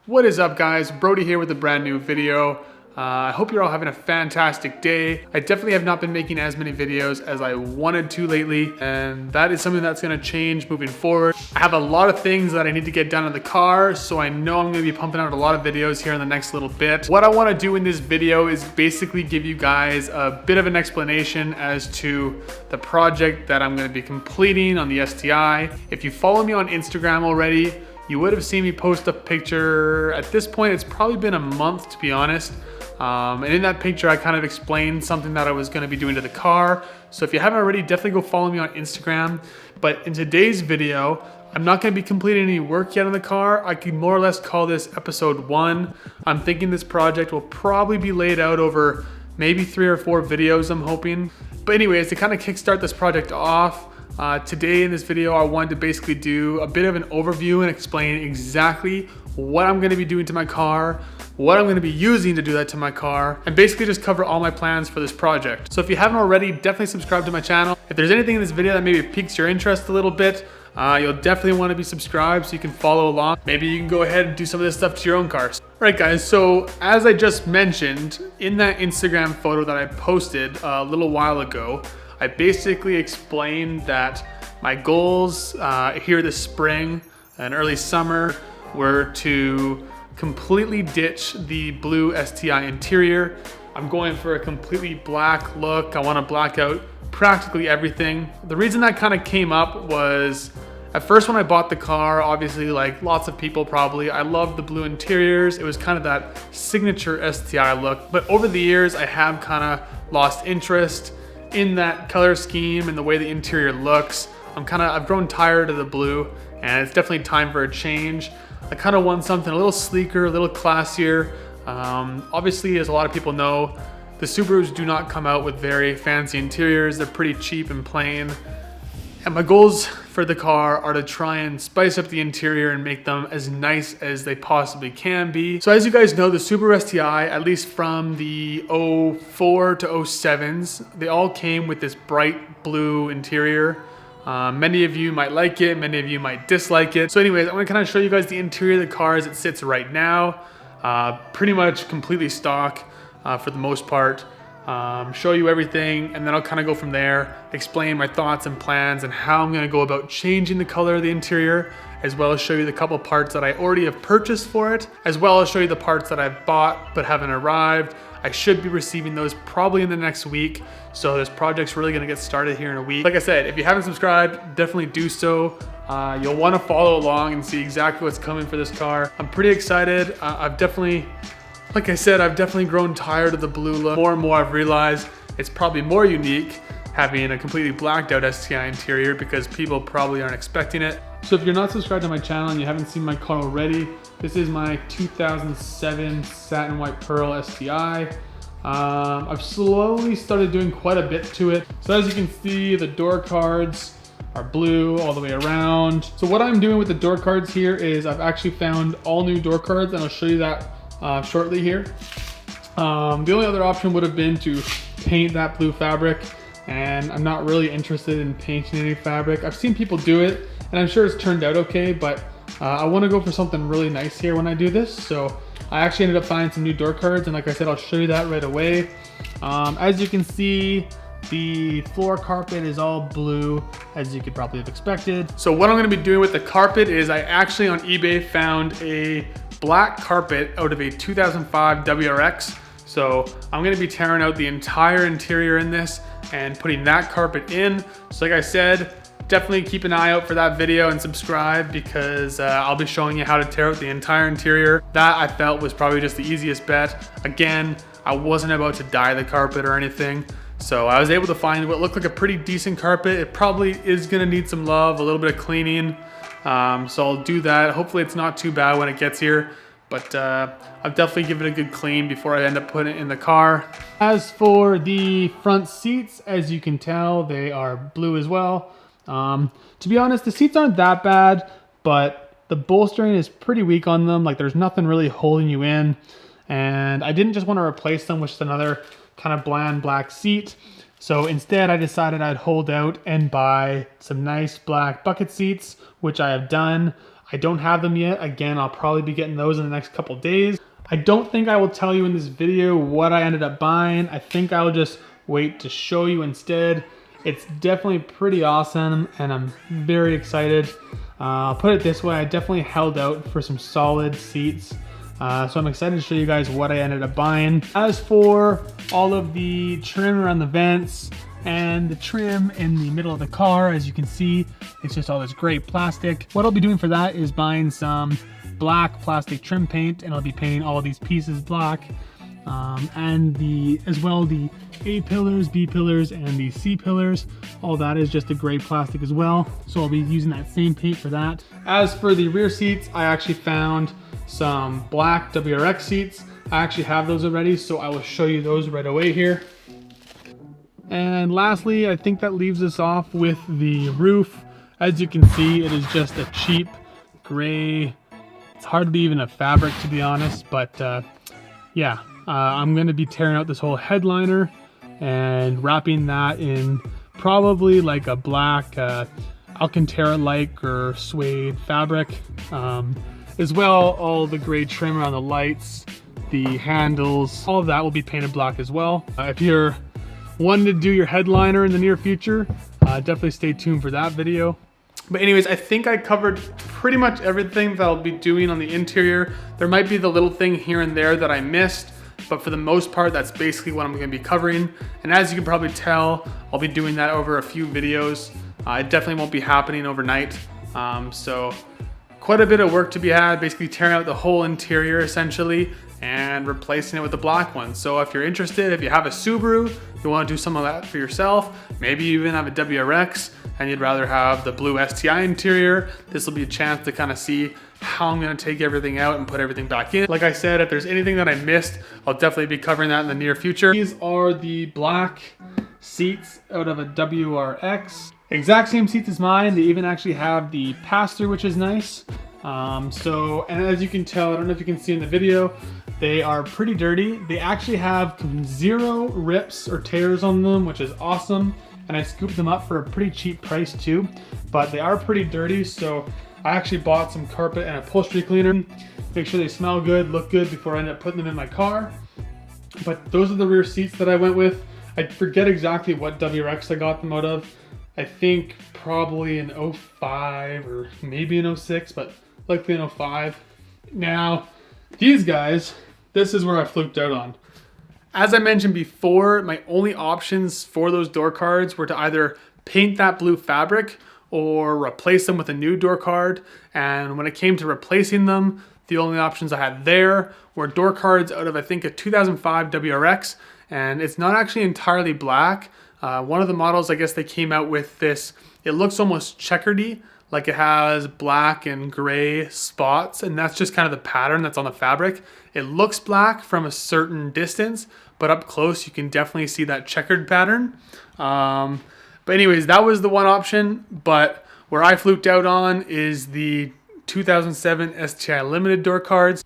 What is up, guys? Brody here with a brand new video. I hope you're all having a fantastic day. I definitely have not been making as many videos as I wanted to lately, and that is something that's gonna change moving forward. I have a lot of things that I need to get done in the car, so I know I'm gonna be pumping out a lot of videos here in the next little bit. What I wanna do in this video is basically give you guys a bit of an explanation as to the project that I'm gonna be completing on the STI. If you follow me on Instagram already, you would have seen me post a picture. At this point, it's probably been a month, to be honest. And in that picture, I kind of explained something that I was gonna be doing to the car. So if you haven't already, definitely go follow me on Instagram. But in today's video, I'm not gonna be completing any work yet on the car. I can more or less call this episode 1. I'm thinking this project will probably be laid out over maybe 3 or 4 videos, I'm hoping. But anyways, to kind of kickstart this project off, today in this video, I wanted to basically do a bit of an overview and explain exactly what I'm gonna be doing to my car, what I'm gonna be using to do that to my car, and basically just cover all my plans for this project. So if you haven't already, definitely subscribe to my channel. If there's anything in this video that maybe piques your interest a little bit, you'll definitely wanna be subscribed so you can follow along. Maybe you can go ahead and do some of this stuff to your own cars. All right, guys, so as I just mentioned, in that Instagram photo that I posted a little while ago, I basically explained that my goals here this spring and early summer were to completely ditch the blue STI interior. I'm going for a completely black look. I want to black out practically everything. The reason that kind of came up was at first when I bought the car, obviously like lots of people probably, I loved the blue interiors. It was kind of that signature STI look. But over the years, I have kind of lost interest in that color scheme and the way the interior looks. I've grown tired of the blue, and it's definitely time for a change. I kind of want something a little sleeker, a little classier. Obviously, as a lot of people know, the Subarus do not come out with very fancy interiors. They're pretty cheap and plain. And my goals for the car are to try and spice up the interior and make them as nice as they possibly can be. So as you guys know, the Subaru STI, at least from the 04 to 07s, they all came with this bright blue interior. Many of you might like it, many of you might dislike it. So anyways, I'm gonna kind of show you guys the interior of the car as it sits right now. Pretty much completely stock for the most part. Show you everything, and then I'll kind of go from there, explain my thoughts and plans and how I'm gonna go about changing the color of the interior, as well as show you the couple parts that I already have purchased for it, as well as show you the parts that I've bought but haven't arrived. I should be receiving those probably in the next week, so this project's really gonna get started here in a week. Like I said, if you haven't subscribed, definitely do so. You'll wanna follow along and see exactly what's coming for this car. I'm pretty excited. Like I said, I've definitely grown tired of the blue look. More and more I've realized it's probably more unique having a completely blacked out STI interior because people probably aren't expecting it. So if you're not subscribed to my channel and you haven't seen my car already, this is my 2007 satin white pearl STI. I've slowly started doing quite a bit to it. So as you can see, the door cards are blue all the way around. So what I'm doing with the door cards here is I've actually found all new door cards, and I'll show you that shortly here. The only other option would have been to paint that blue fabric, and I'm not really interested in painting any fabric. I've seen people do it, and I'm sure it's turned out okay, but I want to go for something really nice here when I do this. So I actually ended up finding some new door cards, and like I said, I'll show you that right away. As you can see, the floor carpet is all blue, as you could probably have expected. So what I'm going to be doing with the carpet is I actually on eBay found a black carpet out of a 2005 WRX. So I'm gonna be tearing out the entire interior in this and putting that carpet in. So like I said, definitely keep an eye out for that video and subscribe, because I'll be showing you how to tear out the entire interior. That I felt was probably just the easiest bet. Again, I wasn't about to dye the carpet or anything. So I was able to find what looked like a pretty decent carpet. It probably is gonna need some love, a little bit of cleaning. So I'll do that. Hopefully it's not too bad when it gets here, but I'll definitely give it a good clean before I end up putting it in the car. As for the front seats, as you can tell, they are blue as well. To be honest, the seats aren't that bad, but the bolstering is pretty weak on them. Like there's nothing really holding you in. And I didn't just want to replace them with just another kind of bland black seat. So instead I decided I'd hold out and buy some nice black bucket seats, which I have done. I don't have them yet. Again, I'll probably be getting those in the next couple days. I don't think I will tell you in this video what I ended up buying. I think I'll just wait to show you instead. It's definitely pretty awesome and I'm very excited. I'll put it this way, I definitely held out for some solid seats. So I'm excited to show you guys what I ended up buying. As for all of the trim around the vents and the trim in the middle of the car, as you can see, it's just all this great plastic. What I'll be doing for that is buying some black plastic trim paint, and I'll be painting all of these pieces black. And as well the A pillars, B pillars, and the C pillars. All that is just a gray plastic as well. So I'll be using that same paint for that. As for the rear seats, I actually found some black WRX seats. I actually have those already, so I will show you those right away here. And lastly, I think that leaves us off with the roof. As you can see, it is just a cheap gray. It's hard to be even a fabric, to be honest, but yeah. I'm going to be tearing out this whole headliner and wrapping that in probably like a black Alcantara-like or suede fabric. As well, all the gray trim around the lights, the handles, all of that will be painted black as well. If you're wanting to do your headliner in the near future, definitely stay tuned for that video. But anyways, I think I covered pretty much everything that I'll be doing on the interior. There might be the little thing here and there that I missed, but for the most part, that's basically what I'm going to be covering. And as you can probably tell, I'll be doing that over a few videos. It definitely won't be happening overnight. So quite a bit of work to be had, basically tearing out the whole interior essentially and replacing it with the black one. So if you're interested, if you have a Subaru, you want to do some of that for yourself, maybe you even have a WRX and you'd rather have the blue STI interior, this will be a chance to kind of see how I'm going to take everything out and put everything back in. Like I said, if there's anything that I missed, I'll definitely be covering that in the near future. These are the black seats out of a WRX. Exact same seats as mine. They even actually have the pass-through, which is nice. And as you can tell, I don't know if you can see in the video, they are pretty dirty. They actually have 0 rips or tears on them, which is awesome. And I scooped them up for a pretty cheap price too, but they are pretty dirty. So I actually bought some carpet and upholstery cleaner. Make sure they smell good, look good before I end up putting them in my car. But those are the rear seats that I went with. I forget exactly what WRX I got them out of. I think probably an 05 or maybe an 06, but likely an 05. Now, these guys, this is where I fluked out on. As I mentioned before, my only options for those door cards were to either paint that blue fabric or replace them with a new door card. And when it came to replacing them, the only options I had there were door cards out of, I think, a 2005 WRX. And it's not actually entirely black. One of the models, I guess they came out with this, it looks almost checkered-y, like it has black and gray spots, and that's just kind of the pattern that's on the fabric. It looks black from a certain distance, but up close you can definitely see that checkered pattern. But anyways, that was the one option, but where I fluked out on is the 2007 STI Limited door cards.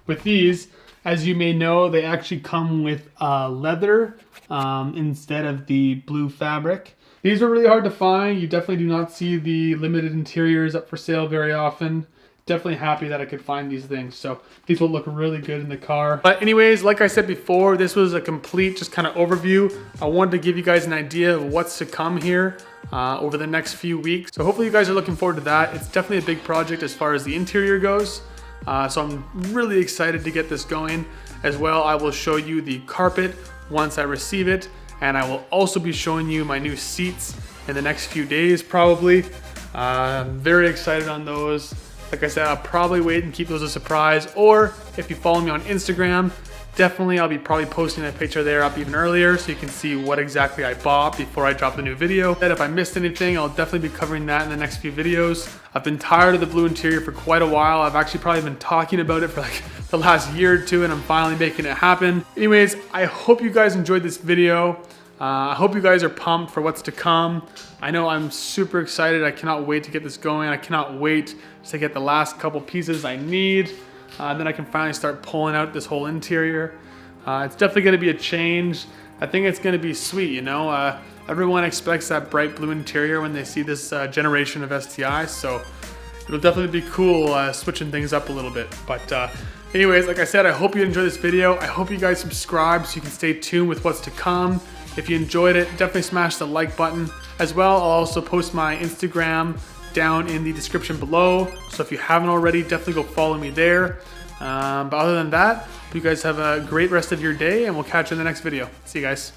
With these, as you may know, they actually come with leather instead of the blue fabric. These are really hard to find. You definitely do not see the limited interiors up for sale very often. Definitely happy that I could find these things. So these will look really good in the car. But anyways, like I said before, this was a complete just kind of overview. I wanted to give you guys an idea of what's to come here over the next few weeks. So hopefully you guys are looking forward to that. It's definitely a big project as far as the interior goes. So I'm really excited to get this going. As well, I will show you the carpet once I receive it. And I will also be showing you my new seats in the next few days, probably. I'm very excited on those. Like I said, I'll probably wait and keep those a surprise. Or if you follow me on Instagram, definitely I'll be probably posting a picture there up even earlier so you can see what exactly I bought before I drop the new video. And if I missed anything, I'll definitely be covering that in the next few videos. I've been tired of the blue interior for quite a while. I've actually probably been talking about it for like the last year or two, and I'm finally making it happen. Anyways, I hope you guys enjoyed this video. I hope you guys are pumped for what's to come. I know I'm super excited. I cannot wait to get this going. I cannot wait to get the last couple pieces I need. Then I can finally start pulling out this whole interior. It's definitely gonna be a change. I think it's gonna be sweet, you know? Everyone expects that bright blue interior when they see this generation of STI. So it'll definitely be cool switching things up a little bit. But anyways, like I said, I hope you enjoyed this video. I hope you guys subscribe so you can stay tuned with what's to come. If you enjoyed it, definitely smash the like button. As well, I'll also post my Instagram down in the description below. So if you haven't already, definitely go follow me there. But other than that, hope you guys have a great rest of your day, and we'll catch you in the next video. See you guys.